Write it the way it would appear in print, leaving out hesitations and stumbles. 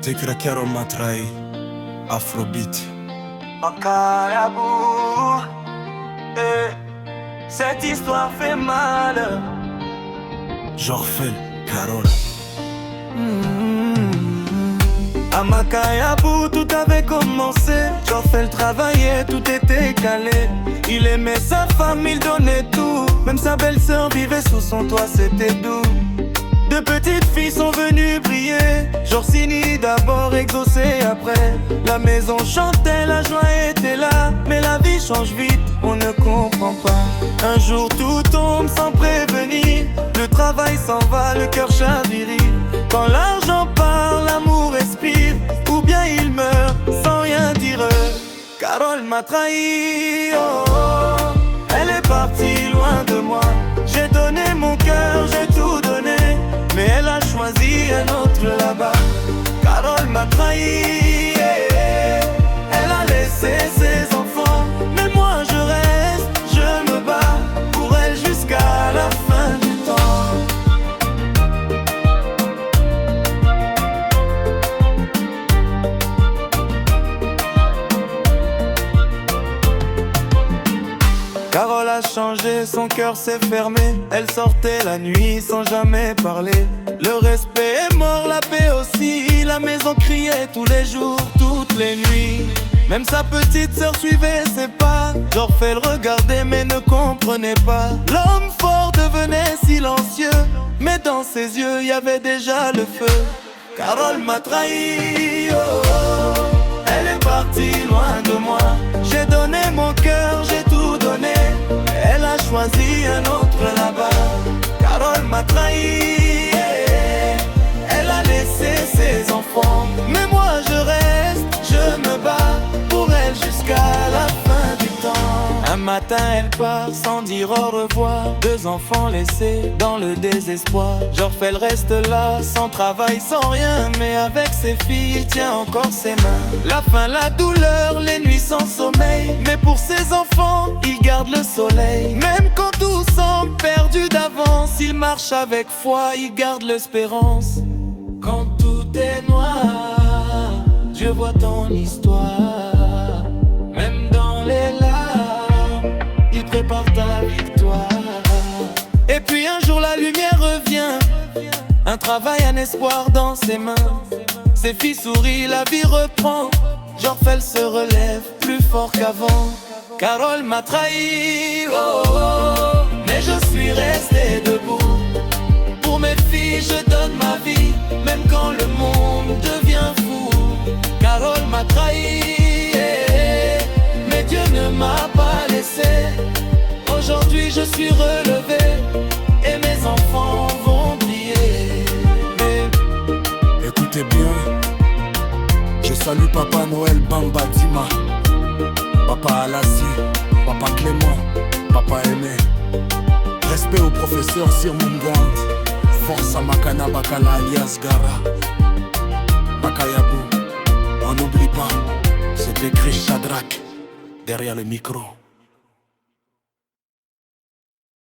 écouter que la Carole m'a trahi. Afrobeat. Makayabou, cette histoire fait mal. Jorfel, Carole. À Makayabou, tout avait commencé. Jorfel travaillait, tout était calé. Il aimait sa femme, il donnait tout. Même sa belle-sœur vivait sous son toit, c'était doux. Deux petites filles sont venues briller. Jorsini d'abord, exaucé après. La maison chantait, la joie était là. Mais la vie change vite, on ne comprend pas. Un jour tout tombe sans prévenir. Le travail s'en va, le cœur chavirit. Quand l'argent part, l'amour respire. Ou bien il meurt sans rien dire. Carole m'a trahi, oh, oh. Elle est partie loin de moi. J'ai donné mon cœur, j'ai tout donné. Mais elle a choisi un autre là-bas. Carole m'a trahi, elle a laissé ses enfants. Mais moi je reste, je me bats pour elle jusqu'à la fin du temps. Carole a changé, son cœur s'est fermé. Elle sortait la nuit sans jamais parler. Le respect est mort, la paix aussi. La maison criait tous les jours, toutes les nuits. Même sa petite sœur suivait ses pas. Jorfel regardait mais ne comprenait pas. L'homme fort devenait silencieux. Mais dans ses yeux y avait déjà le feu. Carole m'a trahi, oh, oh. Elle est partie loin de moi. J'ai donné mon cœur, j'ai tout donné. Elle a choisi un autre là-bas. Carole m'a trahi, elle a laissé ses enfants. Mais moi je reste, je me bats pour elle jusqu'à la fin du temps. Un matin elle part sans dire au revoir. Deux enfants laissés dans le désespoir. Jorfel reste là, sans travail, sans rien. Mais avec ses filles, il tient encore ses mains. La faim, la douleur, les nuits sans sommeil. Mais pour ses enfants, il garde le soleil. Même quand tout semble perdu d'avance, il marche avec foi, il garde l'espérance. Quand tout est noir, je vois ton histoire. Même dans les larmes, il prépare ta victoire. Et puis un jour la lumière revient. Un travail, un espoir dans ses mains. Ses filles sourient, la vie reprend. Jorfel se relève plus fort qu'avant. Carole m'a trahi, oh, oh, oh. Mais je suis resté debout. Pour mes filles je donne ma vie. Même quand le monde devient fou. Carole m'a trahi, mais Dieu ne m'a pas laissé. Aujourd'hui je suis relevé. Et mes enfants vont briller. Écoutez bien. Je salue Papa Noël Bamba Dima, Papa Alassi, Papa Clément, Papa Aimé. Respect au professeur Sir Mungwant. Force à Makana Bakala alias Gara. Makayabou, on n'oublie pas. C'est écrit Shadrach derrière le micro.